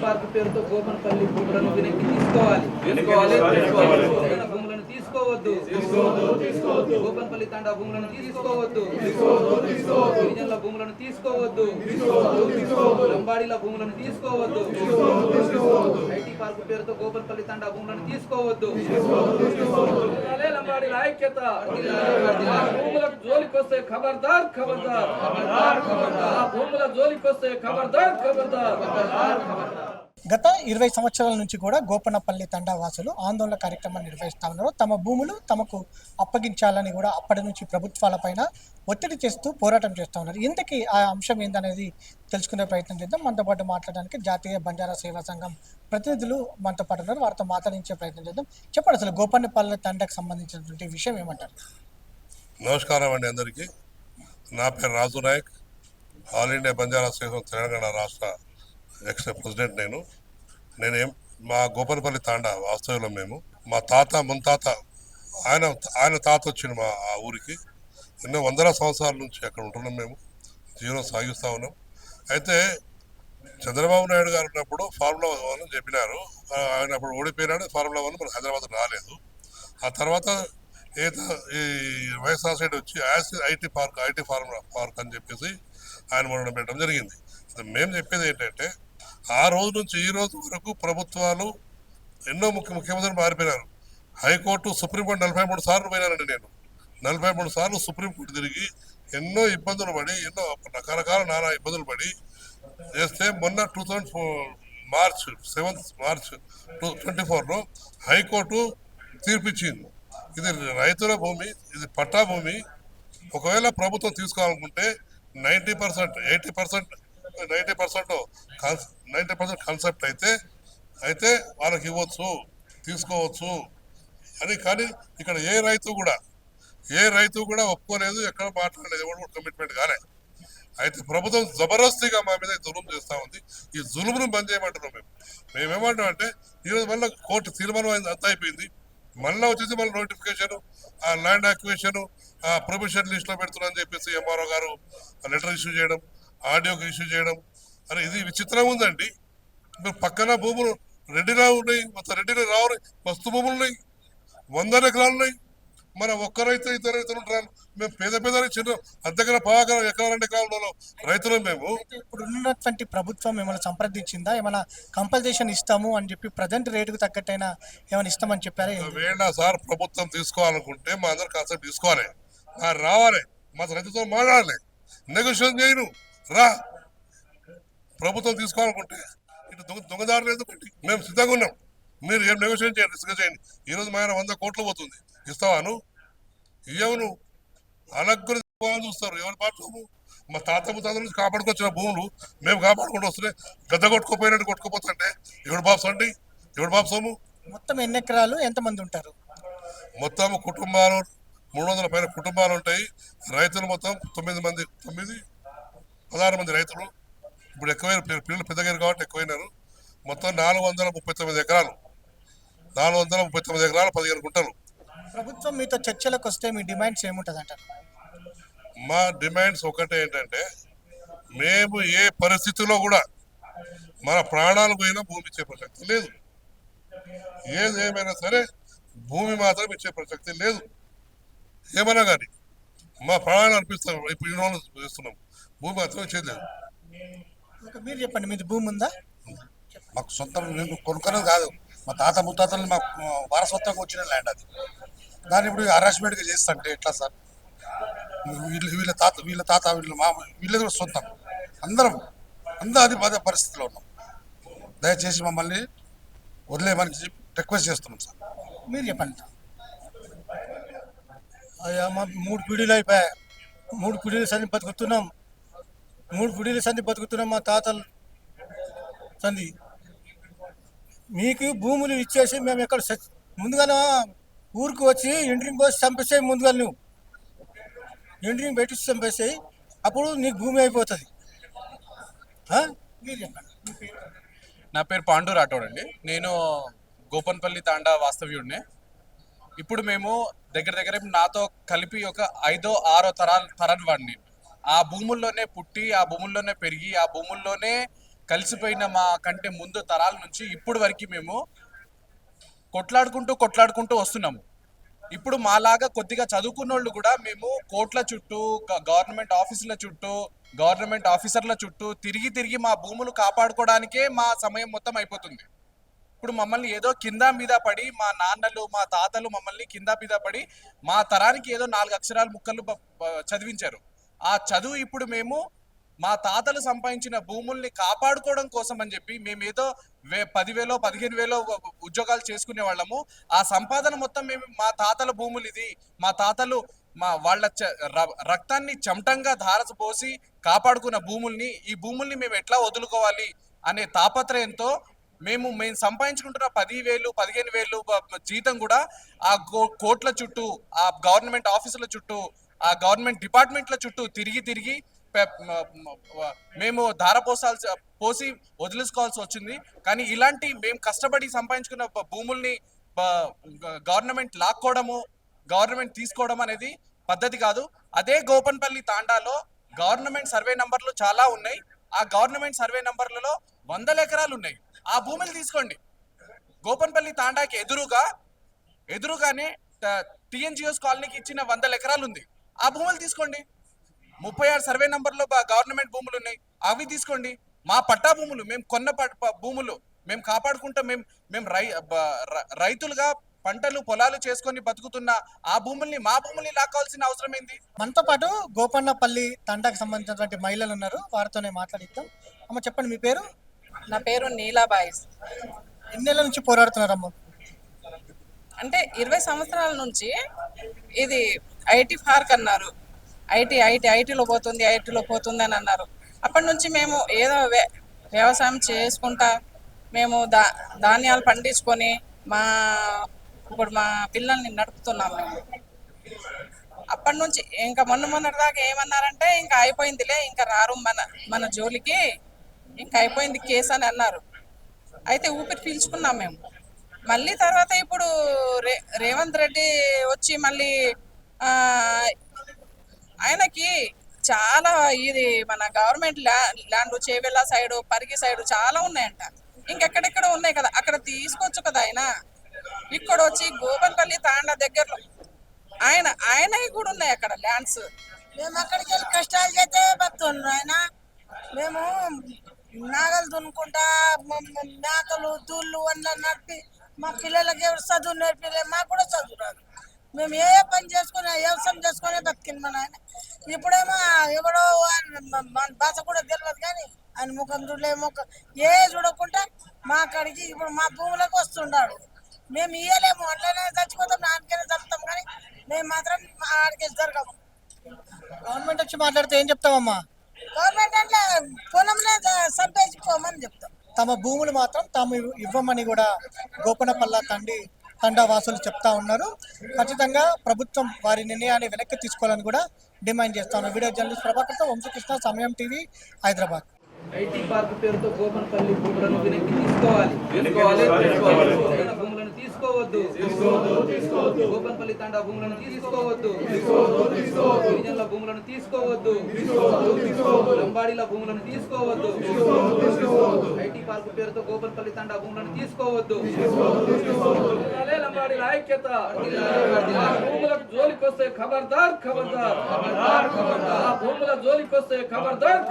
Park పేరుతో గోపనపల్లి భూములను వెనక్కి తీసుకోవాలి. భూములను తీసుకోవద్దు. గోపనపల్లి తాండా భూములను తీసుకోవద్దు. గిరిజనుల భూములను తీసుకోవద్దు. లంబాడీల భూములను తీసుకోవద్దు. ఐటీ పార్క్ పేరుతో గోపనపల్లి తాండా భూములను తీసుకోవద్దు. లంబాడీల ఐక్యత. భూములకు జోలికొస్తే ఖబర్దార్ ఖబర్దార్. భూముల జోలికొస్తే ఖబర్దార్ ఖబర్దార్. గత 20 సంవత్సరాల నుంచి కూడా గోపనపల్లి తండా వాసులు ఆందోళన కార్యక్రమాన్ని నిర్వహిస్తా ఉన్నారు. తమ భూములు తమకు అప్పగించాలని కూడా అప్పటి నుంచి ప్రభుత్వాలపైన ఒత్తిడి చేస్తూ పోరాటం చేస్తూ ఉన్నారు. ఇంతకీ ఆ అంశం ఏందనేది తెలుసుకునే ప్రయత్నం చేద్దాం. మనతో పాటు మాట్లాడడానికి జాతీయ బంజారా సేవా సంఘం ప్రతినిధులు మనతో పాటు ఉన్నారు. వారితో మాట్లాడించే ప్రయత్నం చేద్దాం. చెప్పండి, అసలు గోపనపల్లి తండాకు సంబంధించినటువంటి విషయం ఏమంటారు? నమస్కారం అండి అందరికీ. నా పేరు రాజు నాయక్, ఆల్ ఇండియా బంజారా సేవ తెలంగాణ రాష్ట్ర ఎక్స్ ప్రెసిడెంట్. నేనేం మా గోపనపల్లి తాండా వాస్తవ్యంలో మేము మా తాత మున్తాత ఆయన తాత వచ్చింది మా ఆ ఊరికి. ఎన్నో వందల సంవత్సరాల నుంచి అక్కడ ఉంటున్నాం, మేము జీవనం సాగిస్తూ ఉన్నాం. అయితే చంద్రబాబు నాయుడు గారు ఉన్నప్పుడు ఫార్ములా 1 అని చెప్పినారు. ఆయన అప్పుడు ఓడిపోయినాడు. ఫార్ములా 1 మన హైదరాబాద్ రాలేదు. ఆ తర్వాత ఈ వైఎస్ఆర్ సైడ్ వచ్చి ఐటీ ఫార్ములా పార్క్ అని చెప్పేసి ఆయన మనం పెట్టడం జరిగింది. మేము చెప్పేది ఏంటంటే, ఆ రోజు నుంచి ఈ రోజు వరకు ప్రభుత్వాలు ఎన్నో ముఖ్యమంత్రులు మారిపోయినారు. హైకోర్టు సుప్రీంకోర్టు 43 సార్లు పోయినానండి. నేను 43 సార్లు సుప్రీంకోర్టు తిరిగి ఎన్నో ఇబ్బందులు పడి, ఎన్నో రకరకాల నానా ఇబ్బందులు పడి చేస్తే మొన్న 7 మార్చ్ 2024లో హైకోర్టు తీర్పిచ్చింది. ఇది రైతుల భూమి, ఇది పట్టా భూమి. ఒకవేళ ప్రభుత్వం తీసుకోవాలనుకుంటే 90% కాన్సెప్ట్ అయితే వాళ్ళకి ఇవ్వచ్చు, తీసుకోవచ్చు అని. కానీ ఇక్కడ ఏ రైతు కూడా ఒప్పుకోలేదు, ఎక్కడ మాట్లాడలేదు, ఎవరు కమిట్మెంట్ కాలే. అయితే ప్రభుత్వం జబర్దస్తిగా మా మీద జులుం చేస్తూ ఉంది. ఈ జులుమును బంద్ చేయమంటున్నాం. మేమేమంటాం అంటే, ఈరోజు మళ్ళీ కోర్టు తీర్మానం అంత అయిపోయింది. మళ్ళీ వచ్చేసి మళ్ళీ నోటిఫికేషన్, ఆ ల్యాండ్ అక్విజిషన్, ఆ ప్రొవిషన్ లిస్ట్లో పెడుతున్నా అని చెప్పేసి ఎంఆర్ఓ గారు లెటర్ ఇష్యూ చేయడం, ఆడియోకి ఇష్యూ చేయడం. అని ఇది విచిత్రం ఉందండి. పక్కన భూములు రెడ్డిలో ఉన్నాయి, మొత్తం రెడ్డిలో రావు, మస్తు భూములు ఉన్నాయి, 100 ఎకరాలు ఉన్నాయి. మన ఒక్క రైతు 2 రైతులు ఉంటారు. మేము పేద చిన్న అద్దెకర 10 ఎకరాలు 2 ఎకరాలలో రైతులు మేము. ఇప్పుడు ఉన్నటువంటి ప్రభుత్వం ఏమైనా సంప్రదించిందా? ఏమైనా కంపల్సేషన్ ఇస్తాము అని చెప్పి ప్రజెంట్ రేటుకు తగ్గట్టయినా ఏమైనా ఇస్తామని చెప్పారా? వేళ సార్, ప్రభుత్వం తీసుకోవాలనుకుంటే మా అందరు కాన్సెప్ట్ తీసుకోవాలి, రావాలి, మా రైతుతో మాట్లాడాలి, నెగోషియేషన్ చేయను రా. ప్రభుత్వం తీసుకోవాలనుకుంటే ఇటు దొంగదారులు ఎందుకండి, మేము సిద్ధంగా ఉన్నాం. మీరు ఏం నెగోషియేషన్ చేయండి, డిస్కస్ చేయండి. ఈరోజు మా 100 కోట్లు పోతుంది, ఇస్తావాను? ఇవ్వను. అలాగ చూస్తారు. ఎవరి పాపము? మా తాత ముత్తాతల నుంచి కాపాడుకొచ్చిన భూములు మేము కాపాడుకుంటూ వస్తున్నాయి. గద్ద కొట్టుకోపోయినట్టు కొట్టుకోపోతుంటే ఎవడు బాప్స్ అండి, ఎవడు బాప్స్ సొమ్ము? మొత్తం ఎన్ని ఎకరాలు, ఎంతమంది ఉంటారు? మొత్తం కుటుంబాలు 300 పైన కుటుంబాలు ఉంటాయి. రైతులు మొత్తం 16 మంది రైతులు. ఇప్పుడు ఎక్కువైన పిల్లలు పెద్దగారు కాబట్టి ఎక్కువైనారు. మొత్తం 439 ఎకరాలు, 439 ఎకరాలు 15 గుంటలు. ప్రభుత్వం మీతో చర్చలకు వస్తే మీ డిమాండ్స్ ఏముంటుంది అంటారు? మా డిమాండ్స్ ఒకటే ఏంటంటే, మేము ఏ పరిస్థితుల్లో కూడా మన ప్రాణాలు పోయినా భూమి ఇచ్చే ప్రసక్తి లేదు. ఏమైనా సరే భూమి మాత్రం ఇచ్చే ప్రసక్తి లేదు. ఏమన్నా కానీ మా ప్రాణాలు అనిపిస్తాం. ఇప్పుడు ఈ రోజు చేస్తున్నాం, భూమి మాత్రం ఇచ్చేది లేదు. మీరు చెప్పండి, మీది భూమి ఉందా? మాకు సొంతం కొనుక్కునేది కాదు, మా తాత ముత్తాతలు మా వారసత్వంగా వచ్చిన ల్యాండ్ అది. దాన్ని ఇప్పుడు హరాస్మెంట్గా చేస్తుంటే ఎట్లా సార్? వీళ్ళ తాత వీళ్ళది కూడా సొంతం. అందరం అది అదే పరిస్థితిలో ఉన్నాం. దయచేసి మమ్మల్ని వదిలేయమని రిక్వెస్ట్ చేస్తున్నాం సార్. మీరు చెప్పండి. అయ్యా, మా 3 పీढ़ీలు అయిపోయాయి. 3 పీढ़ీల సంధి బతుకుతున్నాం. 3 పీढ़ీల సంధి బతుకుతున్నాం మా తాతలు సంధి. మీకు భూములు ఇచ్చేసి మేము ఎక్కడ ముందుగానే ఊరికి వచ్చి ఎంట్రింగ్ పోసి చంపేసాయి. ముందుగా నువ్వు ఎంట్రింగ్ పెట్టించి చంపేసాయి, అప్పుడు నీకు భూమి అయిపోతుంది. మీరు చెప్పండి. నా పేరు పాండు రాఠోడ్ అండి. నేను గోపనపల్లి తాండా వాస్తవ్యుడినే. ఇప్పుడు మేము దగ్గర నాతో కలిపి ఒక 5వ 6వ తరం వాడిని. ఆ భూముల్లోనే పుట్టి, ఆ భూముల్లోనే పెరిగి, ఆ భూముల్లోనే కలిసిపోయిన మా కంటే ముందు తరాల నుంచి ఇప్పుడు వరకు మేము కొట్లాడుకుంటూ వస్తున్నాము. ఇప్పుడు మాలాగా కొద్దిగా చదువుకున్న వాళ్ళు కూడా మేము కోట్ల చుట్టూ, గవర్నమెంట్ ఆఫీసుల చుట్టూ, గవర్నమెంట్ ఆఫీసర్ల చుట్టూ తిరిగి మా భూములు కాపాడుకోవడానికే మా సమయం మొత్తం అయిపోతుంది. ఇప్పుడు మమ్మల్ని ఏదో కింద మీద పడి, మా నాన్నలు మా తాతలు మమ్మల్ని కింద మీద పడి మా తరానికి ఏదో 4 అక్షరాలు ముక్కలు చదివించారు. ఆ చదువు ఇప్పుడు మేము మా తాతలు సంపాదించిన భూముల్ని కాపాడుకోవడం కోసం అని చెప్పి మేమేదో 10,000 15,000 ఉద్యోగాలు చేసుకునే వాళ్ళము. ఆ సంపాదన మొత్తం మేము మా తాతల భూములు, ఇది మా తాతలు వాళ్ళ రక్తాన్ని చెమటంగా ధారపోసి కాపాడుకున్న భూముల్ని, ఈ భూముల్ని మేము ఎట్లా వదులుకోవాలి అనే తాపత్రయంతో మేము సంపాదించుకుంటున్న 10,000 15,000 జీతం కూడా ఆ కోట్ల చుట్టూ, ఆ గవర్నమెంట్ ఆఫీసుల చుట్టూ, ఆ గవర్నమెంట్ డిపార్ట్మెంట్ల చుట్టూ తిరిగి మేము పోసి వదిలేసుకోవాల్సి వచ్చింది. కానీ ఇలాంటి మేము కష్టపడి సంపాదించుకున్న భూముల్ని గవర్నమెంట్ లాక్కోవడము, గవర్నమెంట్ తీసుకోవడం అనేది పద్ధతి కాదు. అదే గోపన్పల్లి తాండాలో గవర్నమెంట్ సర్వే నంబర్లు చాలా ఉన్నాయి. ఆ గవర్నమెంట్ సర్వే నంబర్లలో 100 ఎకరాలు ఉన్నాయి. ఆ భూములు తీసుకోండి. గోపన్పల్లి తాండాకి ఎదురుగానే టీఎన్జిఓస్ కాలనీకి ఇచ్చిన 100 ఎకరాలు ఉంది. ఆ భూములు తీసుకోండి. 36 సర్వే నంబర్లో గవర్నమెంట్ భూములు ఉన్నాయి, అవి తీసుకోండి. మా పట్టా భూములు, మేము కొన్న భూములు మేము కాపాడుకుంటాం. మేము రైతులుగా పంటలు పొలాలు చేసుకొని బతుకుతున్న ఆ భూముల్ని, మా భూముల్ని లాక్కాల్సిన అవసరం ఏంది? మనతో పాటు గోపన్నపల్లి తండాకు సంబంధించినటువంటి మహిళలు ఉన్నారు, వారితోనే మాట్లాడిద్దాం. అమ్మ చెప్పండి, మీ పేరు? నా పేరు నీలాబాయి. ఎన్నేళ్ల నుంచి పోరాడుతున్నారమ్మ? అంటే 20 సంవత్సరాల నుంచి ఇది ఐటీ పార్క్ అన్నారు. ఐటీలో పోతుంది అని అన్నారు. అప్పటి నుంచి మేము ఏదో వ్యవసాయం చేసుకుంటా మేము ధాన్యాలు పండించుకొని ఇప్పుడు మా పిల్లల్ని నడుపుతున్నాం మేము. అప్పటి నుంచి ఇంకా మొన్నటి దాకా ఏమన్నారంటే ఇంకా అయిపోయిందిలే, ఇంకా రారు మన జోలికి, ఇంకా అయిపోయింది కేసు అని అన్నారు. అయితే ఊపిరి పీల్చుకున్నాం మేము. మళ్ళీ తర్వాత ఇప్పుడు రేవంత్ రెడ్డి వచ్చి మళ్ళీ ఆయనకి చాలా ఇది మన government land Chevella side, Parigi side చాలా ఉన్నాయంట. ఇంకెక్కడెక్కడ ఉన్నాయి కదా, అక్కడ తీసుకోవచ్చు కదా ఆయన. ఇక్కడ వచ్చి గోపన్పల్లి తాండా దగ్గరలో ఆయన కూడా ఉన్నాయి అక్కడ ల్యాండ్స్. మేము అక్కడికి వెళ్ళి కష్టాలు చేస్తే బతున్నాం. ఆయన మేము నాగలు దున్నుకుంటా, మేకలు దూళ్ళు అన్న నడిపి మా పిల్లలకి ఎవరు చదువు నేర్పిలే, మాకు కూడా చదువు రాదు. మేము ఏ పని చేసుకుని వ్యవసాయం చేసుకునే బతికింది మన ఆయన. ఇప్పుడేమో ఎవడో మన భాష కూడా తెలియదు, కానీ ఆయన ముఖం చూడలే, ముఖం ఏ చూడకుండా మా కాడికి ఇప్పుడు మా భూములకు వస్తున్నాడు. మేము ఇయ్యలేము, అట్లనే చచ్చిపోతాం, నాన్నకైనా చదువుతాం, కానీ మేము మాత్రం ఆడికి జరగము. గవర్నమెంట్ వచ్చి మాట్లాడితే ఏం చెప్తామమ్మా? గవర్నమెంట్ అంటే పొలంనే సంపేసుకోమని చెప్తాం. తమ భూములు మాత్రం తాము ఇవ్వమని కూడా గోపన్నపల్లి తండా వాసులు చెప్తా ఉన్నారు. ఖచ్చితంగా ప్రభుత్వం వారి నిర్ణయాన్ని వెనక్కి తీసుకోవాలని కూడా డిమాండ్ చేస్తా ఉన్నారు. వీడియో జర్నలిస్ట్ ప్రభాకర్తో వంశకృష్ణ, సమయం టీవీ, హైదరాబాద్. ఐటీ పార్క్ పేరుతో గోపన్పల్లి భూములను వెనక్కి తీసుకోవాలి. భూములను తీసుకోవద్దు. గోపన్పల్లి తాండా భూములను తీసుకోవద్దు. గిరిజనుల భూములను తీసుకోవద్దు. లంబాడీల భూములను తీసుకోవద్దు. ఐటీ పార్క్ పేరుతో గోపన్పల్లి తాండా భూములను తీసుకోవద్దు. లంబాడీల ఐక్యత. భూములకు జోలికొస్తే ఖబర్దార్. భూముల జోలికొస్తే ఖబర్దార్.